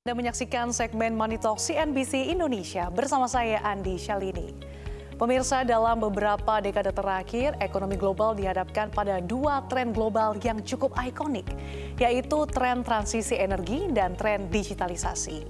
Anda menyaksikan segmen Money Talk CNBC Indonesia bersama saya Andi Shalini. Pemirsa, dalam beberapa dekade terakhir, ekonomi global dihadapkan pada dua tren global yang cukup ikonik, yaitu tren transisi energi dan tren digitalisasi.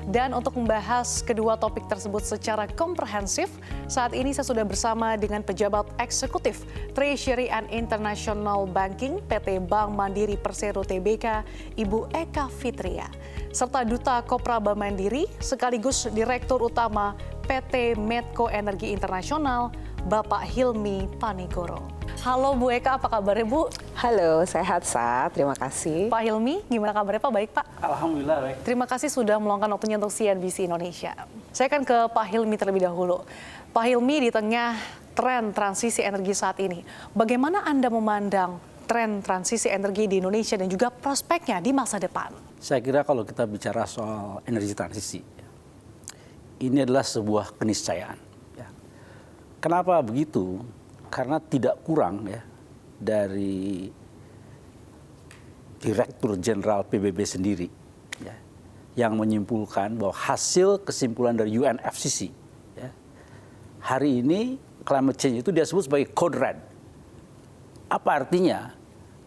Dan untuk membahas kedua topik tersebut secara komprehensif, saat ini saya sudah bersama dengan pejabat eksekutif Treasury and International Banking PT Bank Mandiri Persero Tbk, Ibu Eka Fitria, serta Duta Kopra Bank Mandiri sekaligus Direktur Utama PT Medco Energi Internasional, Bapak Hilmi Panigoro. Halo Bu Eka, apa kabarnya Bu? Halo, sehat Sa, terima kasih. Pak Hilmi, gimana kabarnya Pak? Baik Pak? Alhamdulillah baik. Terima kasih sudah meluangkan waktunya untuk CNBC Indonesia. Saya akan ke Pak Hilmi terlebih dahulu. Pak Hilmi, di tengah tren transisi energi saat ini, bagaimana Anda memandang tren transisi energi di Indonesia dan juga prospeknya di masa depan? Saya kira kalau kita bicara soal energi transisi, ini adalah sebuah keniscayaan. Kenapa begitu? Karena tidak kurang ya dari Direktur Jenderal PBB sendiri ya, yang menyimpulkan bahwa hasil kesimpulan dari UNFCCC ya, hari ini climate change itu dia sebut sebagai code red. Apa artinya?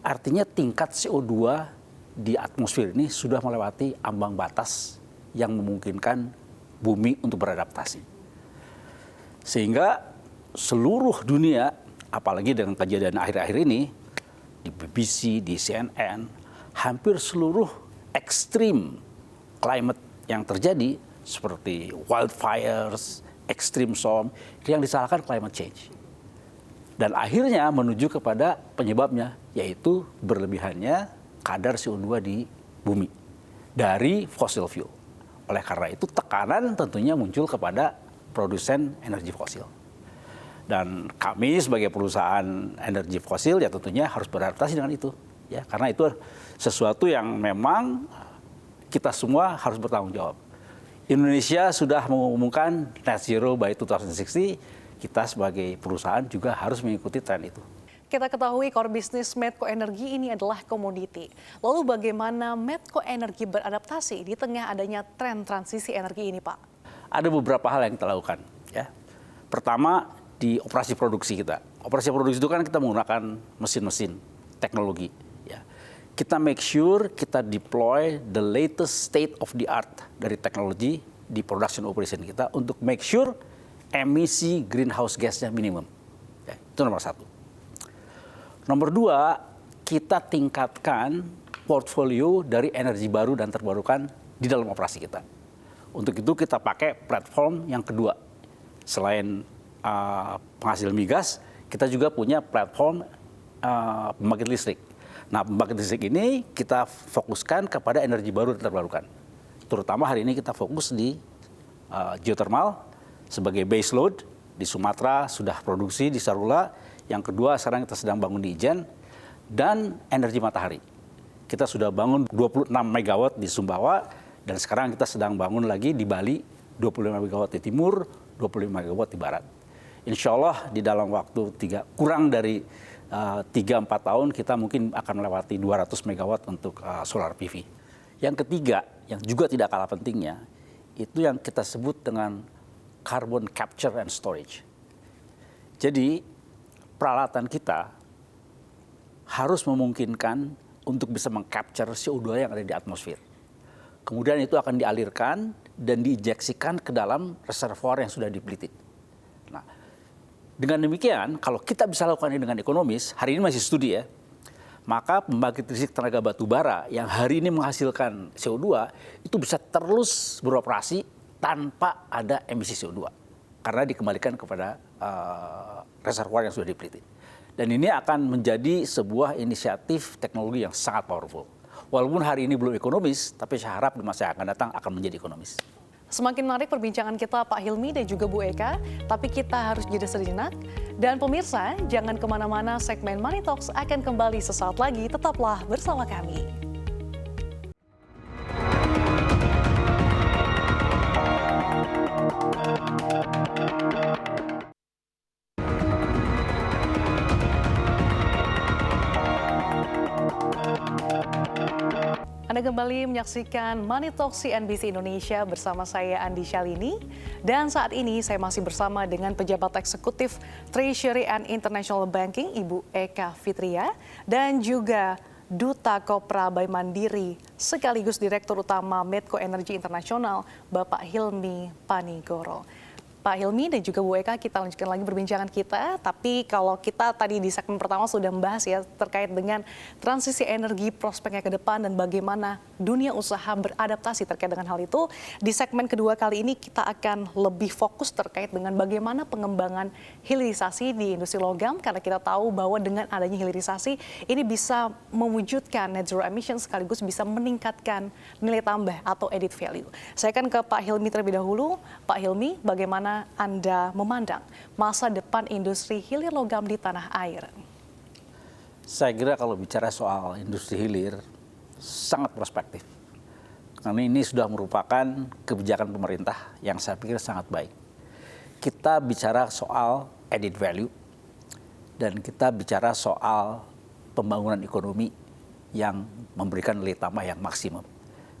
Artinya tingkat CO2 di atmosfer ini sudah melewati ambang batas yang memungkinkan bumi untuk beradaptasi. Sehingga seluruh dunia, apalagi dengan kejadian akhir-akhir ini, di BBC, di CNN, hampir seluruh ekstrim climate yang terjadi, seperti wildfires, extreme storm, yang disalahkan climate change. Dan akhirnya menuju kepada penyebabnya, yaitu berlebihannya kadar CO2 di bumi dari fossil fuel. Oleh karena itu tekanan tentunya muncul kepada produsen energi fosil. Dan kami sebagai perusahaan energi fosil ya tentunya harus beradaptasi dengan itu. Ya, karena itu sesuatu yang memang kita semua harus bertanggung jawab. Indonesia sudah mengumumkan net zero by 2060, kita sebagai perusahaan juga harus mengikuti tren itu. Kita ketahui core bisnis Medco Energi ini adalah komoditi. Lalu bagaimana Medco Energi beradaptasi di tengah adanya tren transisi energi ini, Pak? Ada beberapa hal yang kita lakukan. Ya. Pertama, di operasi produksi kita. Operasi produksi itu kan kita menggunakan mesin-mesin teknologi. Ya. Kita make sure kita deploy the latest state of the art dari teknologi di production operation kita untuk make sure emisi greenhouse gas-nya minimum. Ya, itu nomor satu. Nomor dua, kita tingkatkan portfolio dari energi baru dan terbarukan di dalam operasi kita. Untuk itu kita pakai platform yang kedua. Selain penghasil migas, kita juga punya platform pembangkit listrik. Nah, pembangkit listrik ini kita fokuskan kepada energi baru dan terbarukan. Terutama hari ini kita fokus di geothermal sebagai base load di Sumatera sudah produksi di Sarula. Yang kedua sekarang kita sedang bangun di Ijen, dan energi matahari. Kita sudah bangun 26 megawatt di Sumbawa, dan sekarang kita sedang bangun lagi di Bali 25 megawatt di timur, 25 megawatt di barat. Insya Allah di dalam waktu kurang dari 3-4 tahun kita mungkin akan melewati 200 megawatt untuk solar PV. Yang ketiga, yang juga tidak kalah pentingnya, itu yang kita sebut dengan carbon capture and storage. Jadi peralatan kita harus memungkinkan untuk bisa mengcapture CO2 yang ada di atmosfer. Kemudian itu akan dialirkan dan diinjeksikan ke dalam reservoir yang sudah dipeliti. Nah, dengan demikian, kalau kita bisa lakukan ini dengan ekonomis, hari ini masih studi ya, maka pembangkit listrik tenaga batu bara yang hari ini menghasilkan CO2 itu bisa terus beroperasi tanpa ada emisi CO2 karena dikembalikan kepada reservoir yang sudah dipeliti. Dan ini akan menjadi sebuah inisiatif teknologi yang sangat powerful. Walaupun hari ini belum ekonomis, tapi saya harap di masa yang akan datang akan menjadi ekonomis. Semakin menarik perbincangan kita Pak Hilmi dan juga Bu Eka, tapi kita harus jeda sejenak. Dan pemirsa, jangan kemana-mana, segmen Money Talks akan kembali sesaat lagi, tetaplah bersama kami. Anda kembali menyaksikan Money Talk CNBC Indonesia bersama saya Andi Shalini. Dan saat ini saya masih bersama dengan pejabat eksekutif Treasury and International Banking, Ibu Eka Fitria, dan juga Duta Kopra Bank Mandiri sekaligus Direktur Utama Medco Energy Internasional, Bapak Hilmi Panigoro. Pak Hilmi dan juga Bu Eka, kita lanjutkan lagi perbincangan kita. Tapi kalau kita tadi di segmen pertama sudah membahas ya terkait dengan transisi energi prospeknya ke depan dan bagaimana dunia usaha beradaptasi terkait dengan hal itu. Di segmen kedua kali ini kita akan lebih fokus terkait dengan bagaimana pengembangan hilirisasi di industri logam. Karena kita tahu bahwa dengan adanya hilirisasi ini bisa mewujudkan net zero emission sekaligus bisa meningkatkan nilai tambah atau added value. Saya akan ke Pak Hilmi terlebih dahulu. Pak Hilmi, bagaimana Anda memandang masa depan industri hilir logam di tanah air? Saya kira kalau bicara soal industri hilir, sangat prospektif. Karena ini sudah merupakan kebijakan pemerintah yang saya pikir sangat baik. Kita bicara soal added value, dan kita bicara soal pembangunan ekonomi yang memberikan nilai tambah yang maksimum.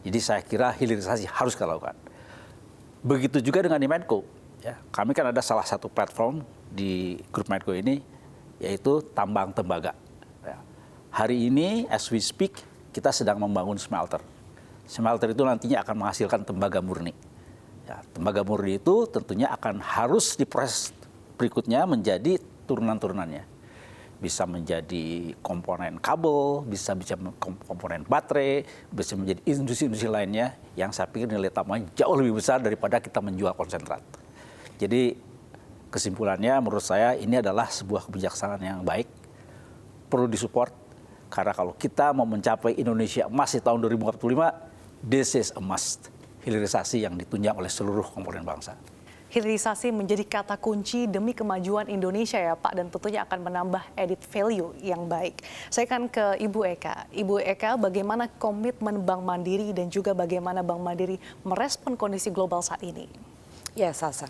Jadi saya kira hilirisasi harus kita lakukan. Begitu juga dengan di Medco. Ya, kami kan ada salah satu platform di grup Medco ini, yaitu tambang tembaga. Ya. Hari ini, as we speak, kita sedang membangun smelter. Smelter itu nantinya akan menghasilkan tembaga murni. Ya, tembaga murni itu tentunya akan harus diproses berikutnya menjadi turunan-turunannya. Bisa menjadi komponen kabel, bisa komponen baterai, bisa menjadi industri-industri lainnya yang saya pikir nilai tambahnya jauh lebih besar daripada kita menjual konsentrat. Jadi kesimpulannya menurut saya ini adalah sebuah kebijaksanaan yang baik, perlu disupport, karena kalau kita mau mencapai Indonesia emas di tahun 2045, this is a must, hilirisasi yang ditunjang oleh seluruh komponen bangsa. Hilirisasi menjadi kata kunci demi kemajuan Indonesia ya Pak, dan tentunya akan menambah added value yang baik. Saya akan ke Ibu Eka. Ibu Eka, bagaimana komitmen Bank Mandiri dan juga bagaimana Bank Mandiri merespon kondisi global saat ini? Ya, Salsa.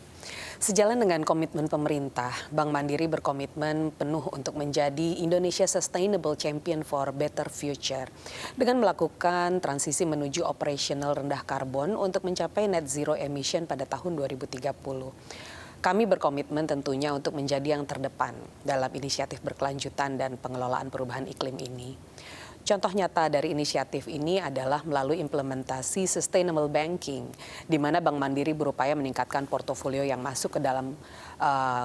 Sejalan dengan komitmen pemerintah, Bank Mandiri berkomitmen penuh untuk menjadi Indonesia Sustainable Champion for Better Future dengan melakukan transisi menuju operasional rendah karbon untuk mencapai net zero emission pada tahun 2030. Kami berkomitmen tentunya untuk menjadi yang terdepan dalam inisiatif berkelanjutan dan pengelolaan perubahan iklim ini. Contoh nyata dari inisiatif ini adalah melalui implementasi sustainable banking, di mana Bank Mandiri berupaya meningkatkan portofolio yang masuk ke dalam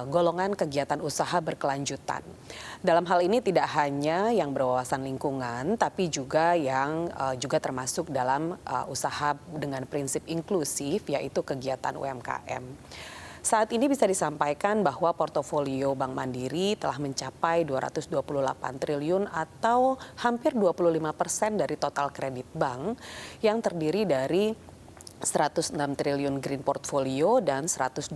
golongan kegiatan usaha berkelanjutan. Dalam hal ini tidak hanya yang berwawasan lingkungan, tapi juga yang juga termasuk dalam usaha dengan prinsip inklusif, yaitu kegiatan UMKM. Saat ini bisa disampaikan bahwa portofolio Bank Mandiri telah mencapai 228 triliun atau hampir 25% dari total kredit bank yang terdiri dari 106 triliun green portfolio dan 122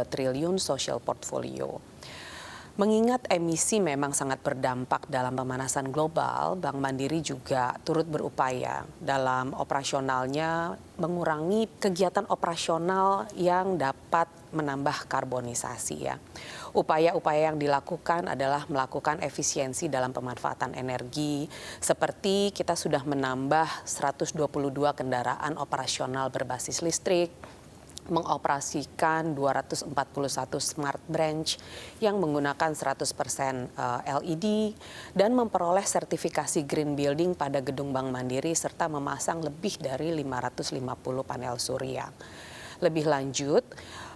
triliun social portfolio. Mengingat emisi memang sangat berdampak dalam pemanasan global, Bank Mandiri juga turut berupaya dalam operasionalnya mengurangi kegiatan operasional yang dapat menambah karbonisasi ya. Upaya-upaya yang dilakukan adalah melakukan efisiensi dalam pemanfaatan energi, seperti kita sudah menambah 122 kendaraan operasional berbasis listrik, mengoperasikan 241 smart branch yang menggunakan 100% LED dan memperoleh sertifikasi green building pada gedung Bank Mandiri serta memasang lebih dari 550 panel surya. Lebih lanjut,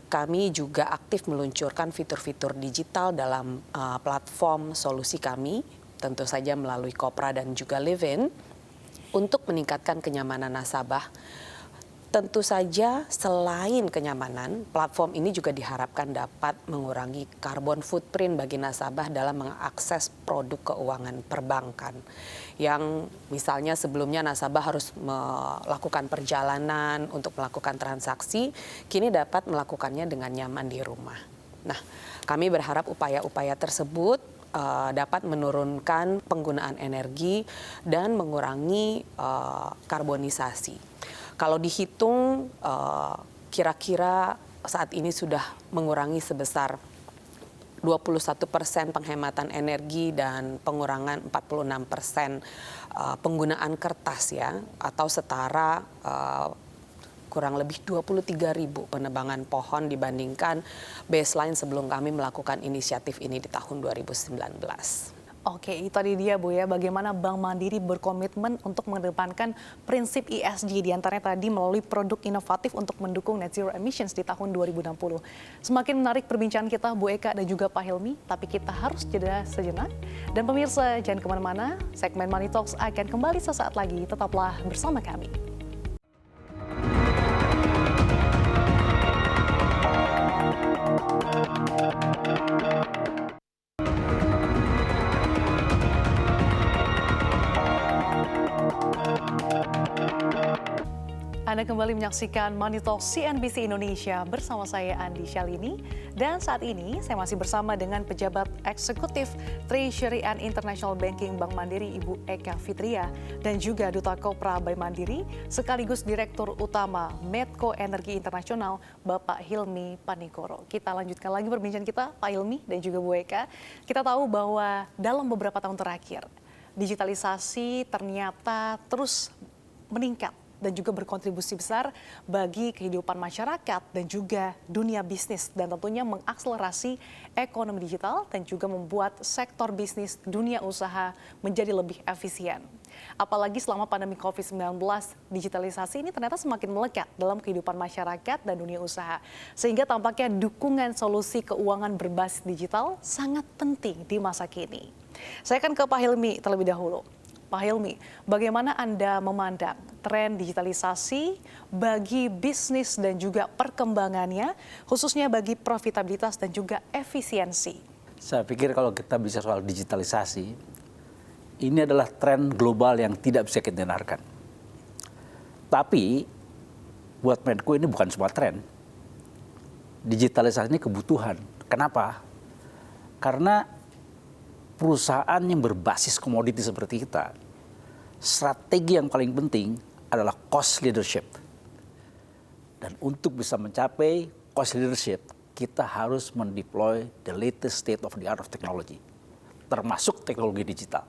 kami juga aktif meluncurkan fitur-fitur digital dalam platform solusi kami, tentu saja melalui Kopra dan juga Livin, untuk meningkatkan kenyamanan nasabah. Tentu saja selain kenyamanan, platform ini juga diharapkan dapat mengurangi carbon footprint bagi nasabah dalam mengakses produk keuangan perbankan. Yang misalnya sebelumnya nasabah harus melakukan perjalanan untuk melakukan transaksi, kini dapat melakukannya dengan nyaman di rumah. Nah, kami berharap upaya-upaya tersebut dapat menurunkan penggunaan energi dan mengurangi karbonisasi. Kalau dihitung kira-kira saat ini sudah mengurangi sebesar 21% penghematan energi dan pengurangan 46% penggunaan kertas ya, atau setara kurang lebih 23.000 penebangan pohon dibandingkan baseline sebelum kami melakukan inisiatif ini di tahun 2019. Oke, itu tadi dia Bu ya, bagaimana Bank Mandiri berkomitmen untuk mengedepankan prinsip ESG, diantaranya tadi melalui produk inovatif untuk mendukung net zero emissions di tahun 2060. Semakin menarik perbincangan kita Bu Eka dan juga Pak Hilmi, tapi kita harus jeda sejenak. Dan pemirsa jangan kemana-mana, segmen Money Talks akan kembali sesaat lagi, tetaplah bersama kami. Anda kembali menyaksikan Money Talk CNBC Indonesia bersama saya Andi Shalini. Dan saat ini saya masih bersama dengan pejabat eksekutif Treasury and International Banking Bank Mandiri Ibu Eka Fitria dan juga Duta Kopra Bank Mandiri sekaligus Direktur Utama Medco Energi Internasional Bapak Hilmi Panikoro. Kita lanjutkan lagi perbincangan kita Pak Hilmi dan juga Bu Eka. Kita tahu bahwa dalam beberapa tahun terakhir digitalisasi ternyata terus meningkat dan juga berkontribusi besar bagi kehidupan masyarakat dan juga dunia bisnis, dan tentunya mengakselerasi ekonomi digital dan juga membuat sektor bisnis dunia usaha menjadi lebih efisien. Apalagi selama pandemi COVID-19, digitalisasi ini ternyata semakin melekat dalam kehidupan masyarakat dan dunia usaha. Sehingga tampaknya dukungan solusi keuangan berbasis digital sangat penting di masa kini. Saya akan ke Pak Hilmi terlebih dahulu. Pak Hilmi, bagaimana Anda memandang tren digitalisasi bagi bisnis dan juga perkembangannya, khususnya bagi profitabilitas dan juga efisiensi? Saya pikir kalau kita bicara soal digitalisasi, ini adalah tren global yang tidak bisa kita hindarkan. Tapi buat Medco ini bukan sebuah tren. Digitalisasi ini kebutuhan. Kenapa? Karena perusahaan yang berbasis komoditi seperti kita, strategi yang paling penting adalah cost leadership. Dan untuk bisa mencapai cost leadership, kita harus mendeploy the latest state of the art of technology, termasuk teknologi digital.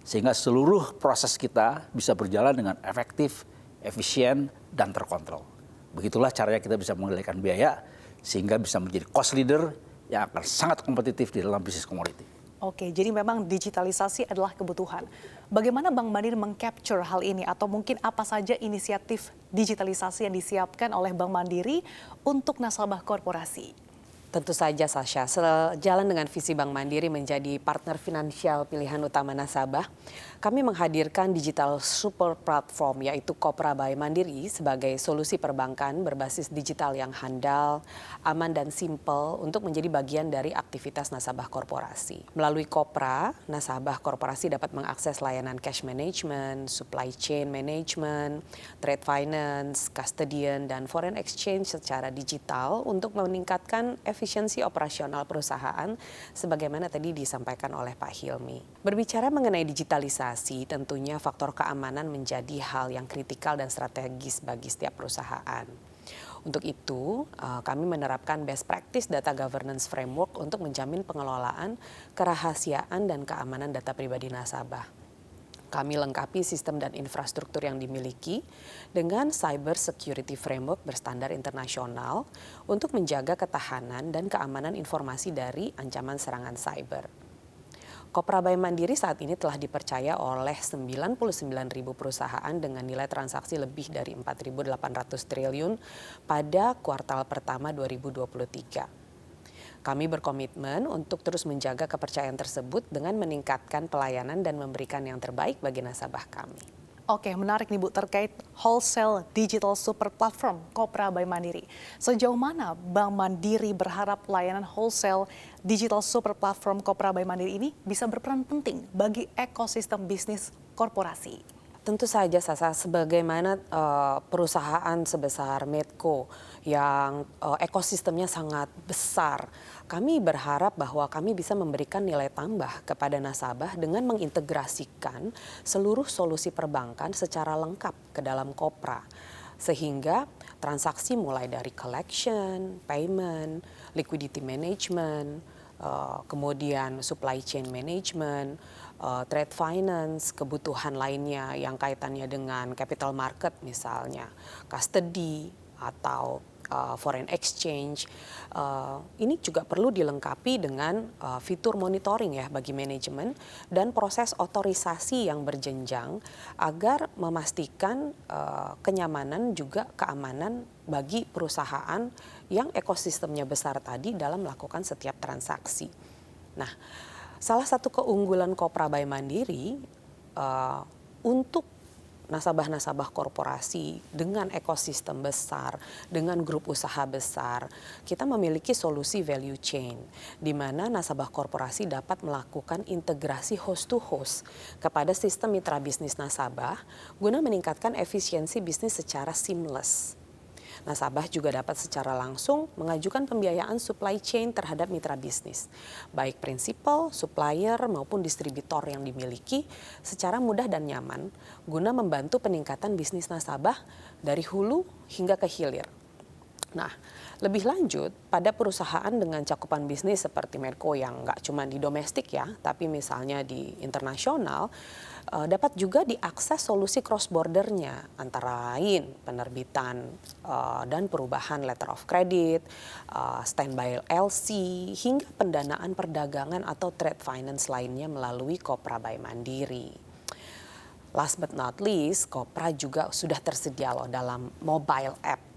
Sehingga seluruh proses kita bisa berjalan dengan efektif, efisien, dan terkontrol. Begitulah caranya kita bisa mengendalikan biaya, sehingga bisa menjadi cost leader yang akan sangat kompetitif di dalam bisnis komoditi. Oke, jadi memang digitalisasi adalah kebutuhan. Bagaimana Bank Mandiri meng-capture hal ini atau mungkin apa saja inisiatif digitalisasi yang disiapkan oleh Bank Mandiri untuk nasabah korporasi? Tentu saja Sasha, sejalan dengan visi Bank Mandiri menjadi partner finansial pilihan utama nasabah, kami menghadirkan digital super platform yaitu Kopra by Mandiri sebagai solusi perbankan berbasis digital yang handal, aman dan simpel untuk menjadi bagian dari aktivitas nasabah korporasi. Melalui Kopra, nasabah korporasi dapat mengakses layanan cash management, supply chain management, trade finance, custodian, dan foreign exchange secara digital untuk meningkatkan efisiensi operasional perusahaan sebagaimana tadi disampaikan oleh Pak Hilmi. Berbicara mengenai digitalisasi, tentunya faktor keamanan menjadi hal yang kritikal dan strategis bagi setiap perusahaan. Untuk itu, kami menerapkan best practice data governance framework untuk menjamin pengelolaan, kerahasiaan, dan keamanan data pribadi nasabah. Kami lengkapi sistem dan infrastruktur yang dimiliki dengan cyber security framework berstandar internasional untuk menjaga ketahanan dan keamanan informasi dari ancaman serangan cyber. Kopra by Mandiri saat ini telah dipercaya oleh 99.000 perusahaan dengan nilai transaksi lebih dari 4.800 triliun pada kuartal pertama 2023. Kami berkomitmen untuk terus menjaga kepercayaan tersebut dengan meningkatkan pelayanan dan memberikan yang terbaik bagi nasabah kami. Oke, menarik nih Bu, terkait wholesale digital super platform Kopra by Mandiri. Sejauh mana Bank Mandiri berharap layanan wholesale digital super platform Kopra by Mandiri ini bisa berperan penting bagi ekosistem bisnis korporasi? Tentu saja Sasa, sebagaimana perusahaan sebesar Medco yang ekosistemnya sangat besar, kami berharap bahwa kami bisa memberikan nilai tambah kepada nasabah dengan mengintegrasikan seluruh solusi perbankan secara lengkap ke dalam Kopra. Sehingga transaksi mulai dari collection, payment, liquidity management, kemudian supply chain management, trade finance, kebutuhan lainnya yang kaitannya dengan capital market misalnya, custody atau foreign exchange. Ini juga perlu dilengkapi dengan fitur monitoring ya bagi manajemen dan proses otorisasi yang berjenjang agar memastikan kenyamanan juga keamanan bagi perusahaan yang ekosistemnya besar tadi dalam melakukan setiap transaksi. Nah, salah satu keunggulan Kopra by Mandiri untuk nasabah-nasabah korporasi dengan ekosistem besar, dengan grup usaha besar, kita memiliki solusi value chain, di mana nasabah korporasi dapat melakukan integrasi host to host kepada sistem mitra bisnis nasabah guna meningkatkan efisiensi bisnis secara seamless. Nasabah juga dapat secara langsung mengajukan pembiayaan supply chain terhadap mitra bisnis, baik prinsipal, supplier maupun distributor yang dimiliki secara mudah dan nyaman guna membantu peningkatan bisnis nasabah dari hulu hingga ke hilir. Nah, lebih lanjut pada perusahaan dengan cakupan bisnis seperti Medco yang nggak cuma di domestik ya, tapi misalnya di internasional, dapat juga diakses solusi cross bordernya antara lain penerbitan dan perubahan letter of credit, standby LC, hingga pendanaan perdagangan atau trade finance lainnya melalui Kopra by Mandiri. Last but not least, Kopra juga sudah tersedia loh dalam mobile app.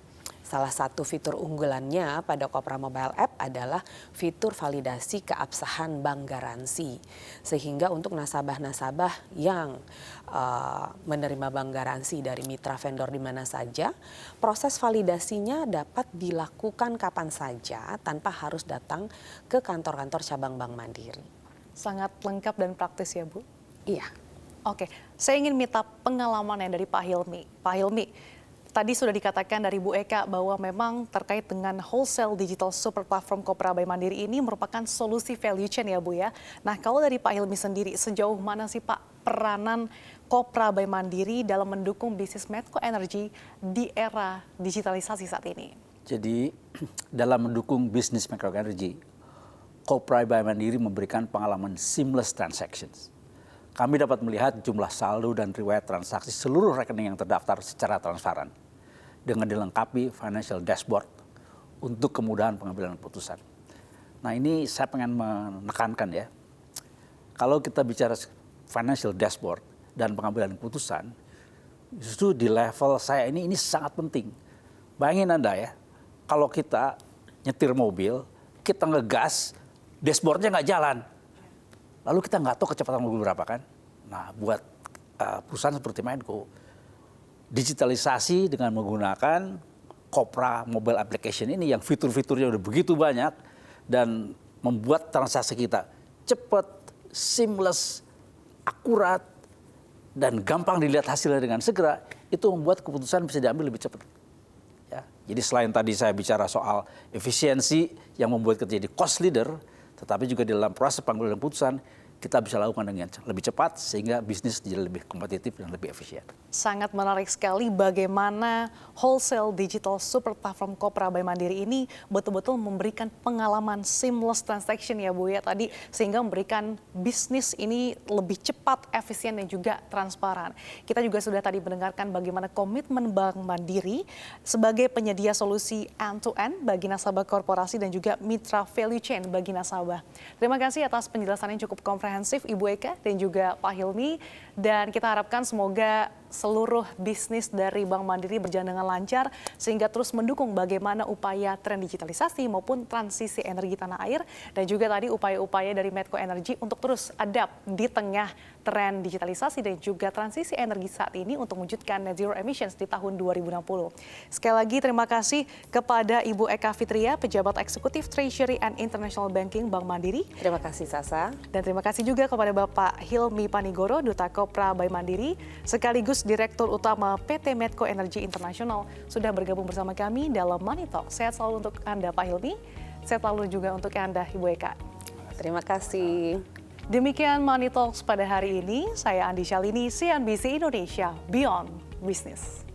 Salah satu fitur unggulannya pada Kopra Mobile App adalah fitur validasi keabsahan bank garansi. Sehingga untuk nasabah-nasabah yang menerima bank garansi dari mitra vendor di mana saja, proses validasinya dapat dilakukan kapan saja tanpa harus datang ke kantor-kantor cabang Bank Mandiri. Sangat lengkap dan praktis ya Bu? Iya. Oke, saya ingin minta pengalamannya dari Pak Hilmi. Pak Hilmi, tadi sudah dikatakan dari Bu Eka bahwa memang terkait dengan wholesale digital super platform Kopra by Mandiri ini merupakan solusi value chain ya Bu ya. Nah kalau dari Pak Hilmi sendiri, sejauh mana sih Pak peranan Kopra by Mandiri dalam mendukung bisnis Medco Energy di era digitalisasi saat ini? Jadi dalam mendukung bisnis Medco Energy, Kopra by Mandiri memberikan pengalaman seamless transactions. Kami dapat melihat jumlah saldo dan riwayat transaksi seluruh rekening yang terdaftar secara transparan dengan dilengkapi financial dashboard untuk kemudahan pengambilan keputusan. Nah ini saya pengen menekankan ya, kalau kita bicara financial dashboard dan pengambilan keputusan, justru di level saya ini sangat penting. Bayangin Anda ya, kalau kita nyetir mobil, kita ngegas, dashboardnya nggak jalan. Lalu kita nggak tahu kecepatan mobil berapa kan. Nah buat perusahaan seperti Medco, digitalisasi dengan menggunakan Kopra Mobile Application ini yang fitur-fiturnya udah begitu banyak dan membuat transaksi kita cepat, seamless, akurat, dan gampang dilihat hasilnya dengan segera, itu membuat keputusan bisa diambil lebih cepat. Ya, jadi selain tadi saya bicara soal efisiensi yang membuat kita jadi cost leader, tetapi juga di dalam proses pengambilan keputusan, kita bisa lakukan dengan lebih cepat sehingga bisnis jadi lebih kompetitif dan lebih efisien. Sangat menarik sekali bagaimana wholesale digital super platform Kopra by Mandiri ini betul-betul memberikan pengalaman seamless transaction ya Bu ya tadi, sehingga memberikan bisnis ini lebih cepat, efisien dan juga transparan. Kita juga sudah tadi mendengarkan bagaimana komitmen Bank Mandiri sebagai penyedia solusi end-to-end bagi nasabah korporasi dan juga mitra value chain bagi nasabah. Terima kasih atas penjelasan yang cukup komprehensif Ibu Eka dan juga Pak Hilmi, dan kita harapkan semoga seluruh bisnis dari Bank Mandiri berjalan dengan lancar sehingga terus mendukung bagaimana upaya tren digitalisasi maupun transisi energi tanah air, dan juga tadi upaya-upaya dari Medco Energy untuk terus adapt di tengah tren digitalisasi dan juga transisi energi saat ini untuk mewujudkan net zero emissions di tahun 2060. Sekali lagi terima kasih kepada Ibu Eka Fitria, Pejabat Eksekutif Treasury and International Banking Bank Mandiri. Terima kasih Sasa. Dan terima kasih juga kepada Bapak Hilmi Panigoro, Duta Kopra by Mandiri, sekaligus Direktur Utama PT Medco Energy International, sudah bergabung bersama kami dalam Money Talk. Sehat selalu untuk Anda Pak Hilmi, sehat selalu juga untuk Anda Ibu Eka. Terima kasih. Demikian Money Talks pada hari ini. Saya Andi Shalini, CNBC Indonesia, Beyond Business.